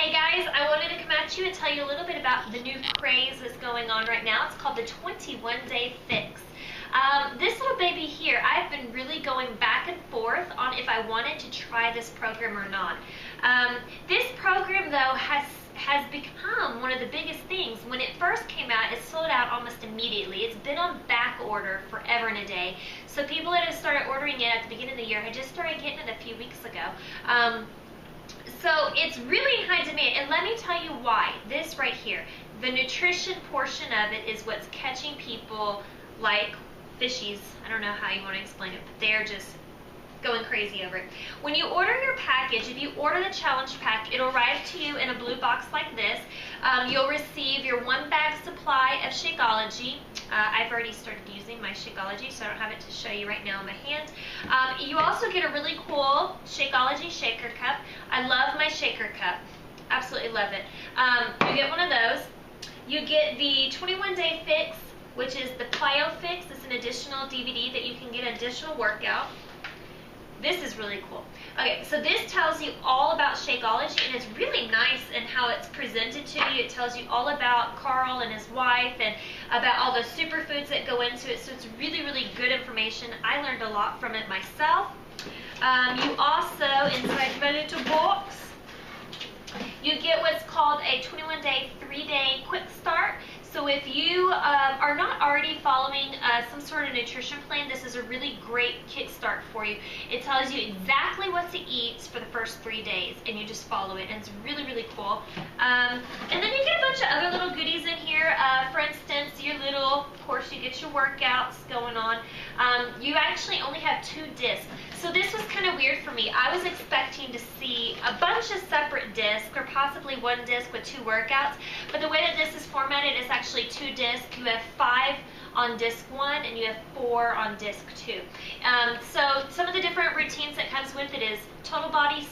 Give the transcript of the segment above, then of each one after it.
Hey guys, I wanted to come at you and tell you a little bit about the new craze that's going on right now. It's called the 21-Day Fix. This little baby here, I've been really going back and forth on if I wanted to try this program or not. This program though has become one of the biggest things. When it first came out, it sold out almost immediately. It's been on back order forever and a day. So people that have started ordering it at the beginning of the year had just started getting it a few weeks ago. So it's really in high demand, and let me tell you why. This right here, the nutrition portion of it is what's catching people like fishies. I don't know how you want to explain it, but they're just going crazy over it. When you order your package, if you order the challenge pack, it'll arrive to you in a blue box like this. You'll receive your 1 bag supply of Shakeology. I've already started using my Shakeology, so I don't have it to show you right now in my hand. You also get a really cool Shakeology shaker cup. I love my shaker cup. Absolutely love it. You get one of those. You get the 21-Day Fix, which is the Plyo Fix. It's an additional DVD that you can get an additional workout. This is really cool. Okay, so this tells you all about Shakeology, and it's really nice in how it's presented to you. It tells you all about Carl and his wife and about all the superfoods that go into it, so it's really, really good information. I learned a lot from it myself. You also, inside my little box, you get what's called a 21-day, 3-day quick start. So if you are not already following some sort of nutrition plan, this is a really great kickstart for you. It tells you exactly what to eat for the first 3 days, and you just follow it, and it's really, really cool. And then you get a bunch of other little goodies in here. For instance, your little, of course, you get your workouts going on. You actually only have 2 discs. So this was kind of weird for me. I was expecting to see a bunch of separate discs, or possibly 1 disc with 2 workouts, but the way that this is formatted is actually 2 discs. You have 5 on disc 1 and you have 4 on disc 2. So some of the different routines that comes with it is total body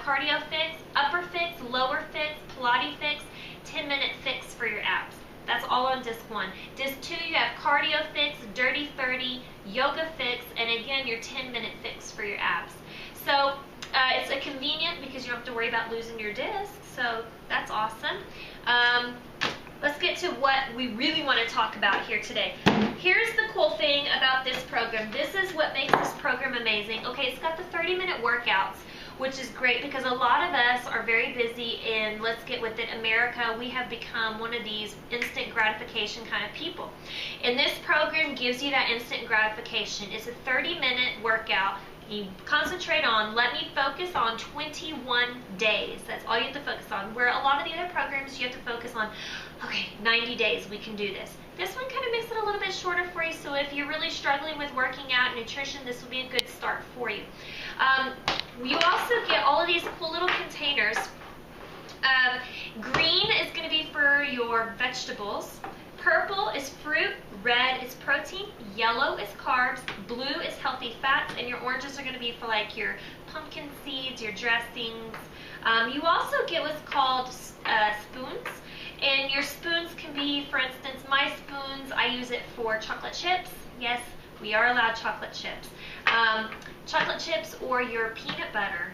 cardio fix, upper fix, lower fix, Pilates fix, 10-minute fix for your abs. That's all on disc 1. Disc 2, you have cardio fix, dirty 30, yoga fix, and again your 10-minute fix for your abs. So it's a convenient because you don't have to worry about losing your disc, so that's awesome. Let's get to what we really want to talk about here today. Here's the cool thing about this program. This is what makes this program amazing. Okay, it's got the 30-minute workouts, which is great because a lot of us are very busy in, let's get with it, America. We have become one of these instant gratification kind of people. And this program gives you that instant gratification. It's a 30-minute workout. You concentrate on, let me focus on 21 days. That's all you have to focus on. Where a lot of the other programs, you have to focus on, okay, 90 days, we can do this. This one kind of makes it a little bit shorter for you, so if you're really struggling with working out and nutrition, this will be a good start for you. You also get all of these cool little containers. Green is going to be for your vegetables. Purple is fruit, red is protein, yellow is carbs, blue is healthy fats, and your oranges are going to be for like your pumpkin seeds, your dressings. You also get what's called spoons, and your spoons can be, for instance, my spoons, I use it for chocolate chips. Yes, we are allowed chocolate chips. Chocolate chips or your peanut butter.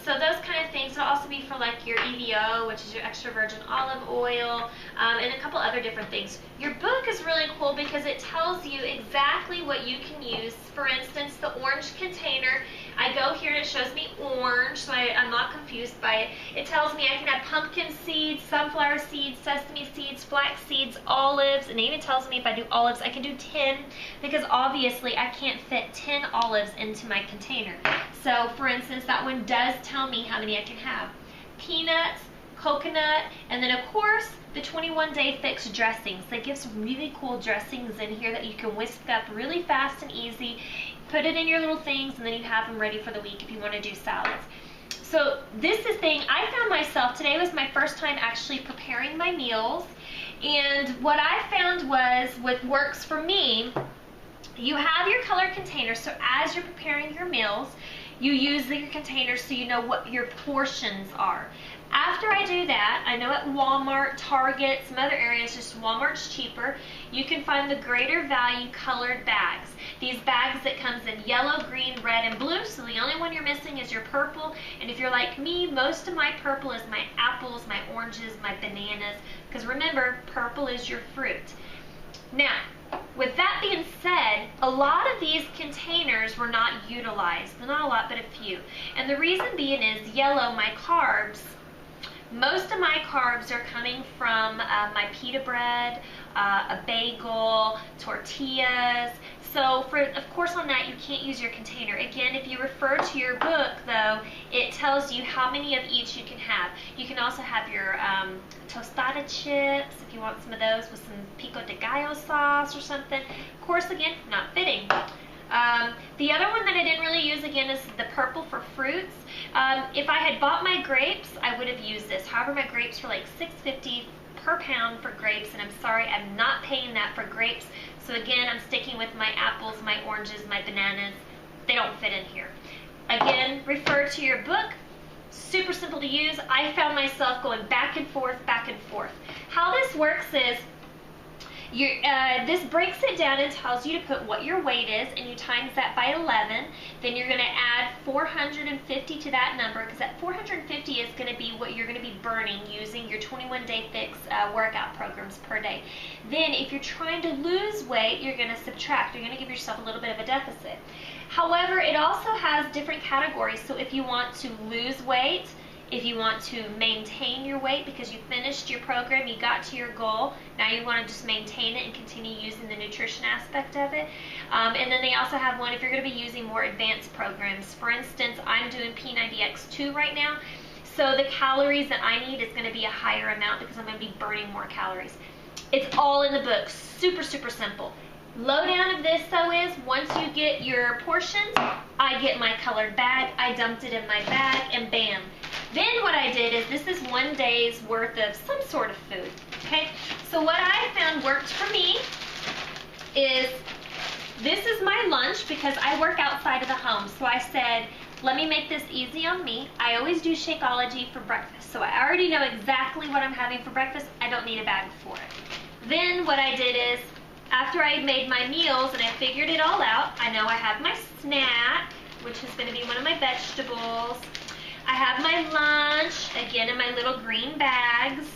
So those kind of things. It'll also be for like your EVO, which is your extra virgin olive oil, and a couple other different things. Your book is really cool because it tells you exactly what you can use. For instance, the orange container, I go here and it shows me orange, so I'm not confused by it. It tells me I can have pumpkin seeds, sunflower seeds, sesame seeds, flax seeds, olives, and it even tells me if I do olives, I can do 10, because obviously I can't fit 10 olives into my container. So for instance, that one does tell me how many I can have. Peanuts, coconut, and then of course the 21-Day Fix dressings. They give some really cool dressings in here that you can whisk up really fast and easy. Put it in your little things, and then you have them ready for the week if you want to do salads. So this is the thing, I found myself, today was my first time actually preparing my meals, and what I found was, what works for me, you have your color container, so as you're preparing your meals, you use your containers so you know what your portions are. after I do that, I know at Walmart, Target, some other areas, just Walmart's cheaper, you can find the greater value colored bags. These bags that comes in yellow, green, red, and blue, so the only one you're missing is your purple. And if you're like me, most of my purple is my apples, my oranges, my bananas, because remember, purple is your fruit. Now, with that being said, a lot of these containers were not utilized. Not a lot, but a few. And the reason being is yellow, my carbs. Most of my carbs are coming from my pita bread, a bagel, tortillas. So, of course, on that, you can't use your container. Again, if you refer to your book, though, it tells you how many of each you can have. You can also have your tostada chips, if you want some of those, with some pico de gallo sauce or something. Of course, again, not fitting. The other one that I didn't really use, again, is the purple for fruits. If I had bought my grapes, I would have used this. However, my grapes were like $6.50 per pound for grapes, and I'm sorry, I'm not paying that for grapes. So again, I'm sticking with my apples, my oranges, my bananas. They don't fit in here. Again, refer to your book. Super simple to use. I found myself going back and forth, back and forth. How this works is, this breaks it down and tells you to put what your weight is, and you times that by 11. Then you're going to add 450 to that number, because that 450 is going to be what you're going to be burning using your 21-day fix workout programs per day. Then if you're trying to lose weight, you're going to subtract. You're going to give yourself a little bit of a deficit. However, it also has different categories. So if you want to lose weight, if you want to maintain your weight because you finished your program, you got to your goal, now you want to just maintain it and continue using the nutrition aspect of it. And then they also have one if you're going to be using more advanced programs. For instance, I'm doing P90X2 right now, so the calories that I need is going to be a higher amount because I'm going to be burning more calories. It's all in the book. Super, super simple. Lowdown of this, though, is once you get your portions, I get my colored bag, I dumped it in my bag, and bam. Then what I did is, this is 1 day's worth of some sort of food, okay? So what I found worked for me is, this is my lunch because I work outside of the home. So I said, let me make this easy on me. I always do Shakeology for breakfast. So I already know exactly what I'm having for breakfast. I don't need a bag for it. Then what I did is, after I made my meals and I figured it all out, I know I have my snack, which is going to be one of my vegetables. I have my lunch, again in my little green bags.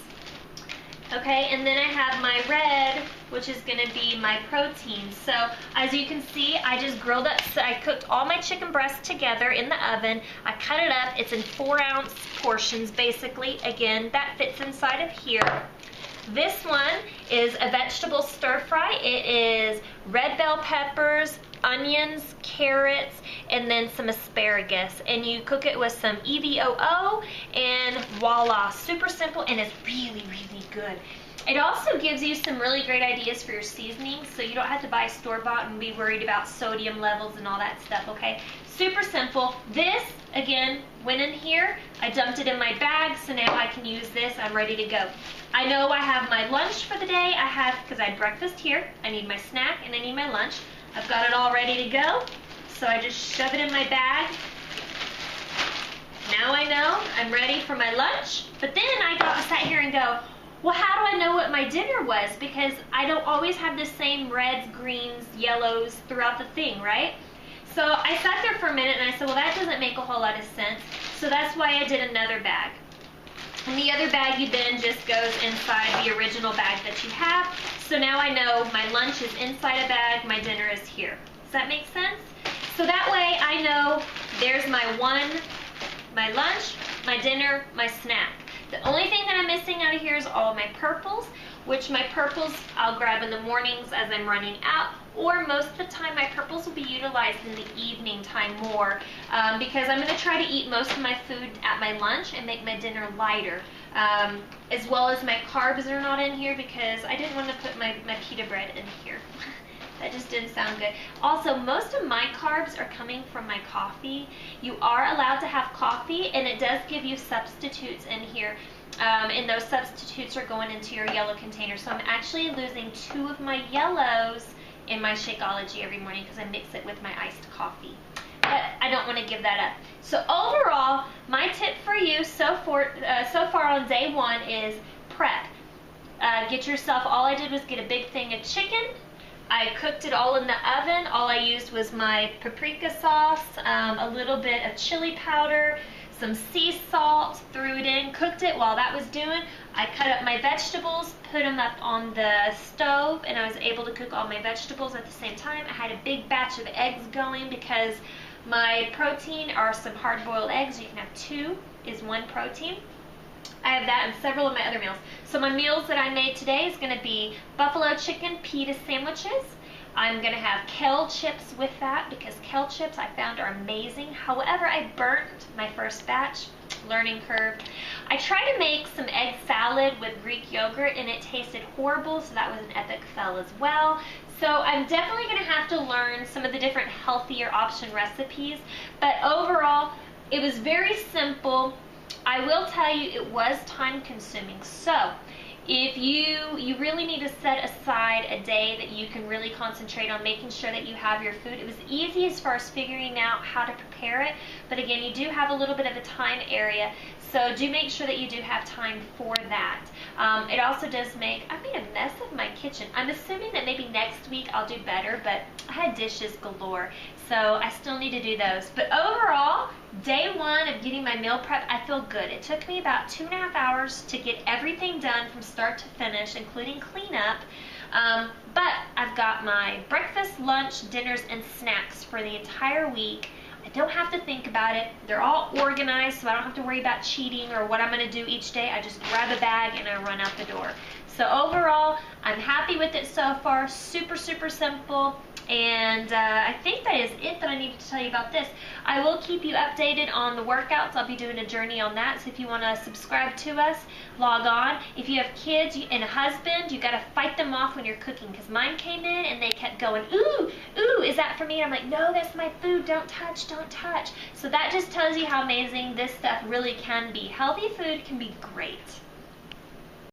Okay, and then I have my red, which is going to be my protein. So as you can see, I just grilled up, so I cooked all my chicken breasts together in the oven. I cut it up. It's in 4-ounce portions, basically. Again, that fits inside of here. This one is a vegetable stir fry. It is red bell peppers, onions, carrots, and then some asparagus. And you cook it with some EVOO, and voila, super simple, and it's really, really good. It also gives you some really great ideas for your seasonings, so you don't have to buy store-bought and be worried about sodium levels and all that stuff, okay? Super simple. This, again, went in here. I dumped it in my bag, so now I can use this. I'm ready to go. I know I have my lunch for the day. I have, because I had breakfast here, I need my snack and I need my lunch. I've got it all ready to go, so I just shove it in my bag. Now I know I'm ready for my lunch, but then I sat here and go, well, how do I know what my dinner was? Because I don't always have the same reds, greens, yellows throughout the thing, right? So I sat there for a minute and I said, well, that doesn't make a whole lot of sense. So that's why I did another bag. And the other baggie then just goes inside the original bag that you have. So now I know my lunch is inside a bag, my dinner is here. Does that make sense? So that way I know there's my lunch, my dinner, my snack. The only thing that I'm missing out of here is all my purples, which my purples I'll grab in the mornings as I'm running out, or most of the time my purples will be utilized in the evening time more, because I'm going to try to eat most of my food at my lunch and make my dinner lighter, as well as my carbs are not in here because I didn't want to put my pita bread in here. That just didn't sound good. Also, most of my carbs are coming from my coffee. You are allowed to have coffee, and it does give you substitutes in here. And those substitutes are going into your yellow container. So I'm actually losing 2 of my yellows in my Shakeology every morning because I mix it with my iced coffee. but I don't want to give that up. So overall, my tip for you so far on day 1 is prep. Get yourself, all I did was get a big thing of chicken. I cooked it all in the oven. All I used was my paprika sauce, a little bit of chili powder, some sea salt, threw it in, cooked it. While that was doing, I cut up my vegetables, put them up on the stove, and I was able to cook all my vegetables at the same time. I had a big batch of eggs going because my protein are some hard-boiled eggs. You can have 2 is 1 protein. I have that in several of my other meals. So my meals that I made today is going to be buffalo chicken pita sandwiches. I'm going to have kale chips with that because kale chips I found are amazing. However, I burnt my first batch. Learning curve. I tried to make some egg salad with Greek yogurt and it tasted horrible, so that was an epic fail as well. So I'm definitely going to have to learn some of the different healthier option recipes, but overall it was very simple. I will tell you it was time consuming, so if you really need to set aside a day that you can really concentrate on making sure that you have your food. It was easy as far as figuring out how to prepare it, but again, you do have a little bit of a time area, so do make sure that you do have time for that. It also does make, I made a mess of my kitchen. I'm assuming that maybe next week I'll do better, but I had dishes galore, so I still need to do those. But overall, day 1 of getting my meal prep, I feel good. It took me about 2.5 hours to get everything done from start to finish, including cleanup. But I've got my breakfast, lunch, dinners, and snacks for the entire week. I don't have to think about it. They're all organized, so I don't have to worry about cheating or what I'm going to do each day. I just grab a bag and I run out the door. So overall, I'm happy with it so far. Super, super simple. And I think that is it that I needed to tell you about this. I will keep you updated on the workouts. I'll be doing a journey on that. So if you want to subscribe to us, log on. If you have kids and a husband, you got to fight them off when you're cooking, because mine came in and they kept going, ooh, ooh, is that for me? And I'm like, no, that's my food. Don't touch, don't touch. So that just tells you how amazing this stuff really can be. Healthy food can be great.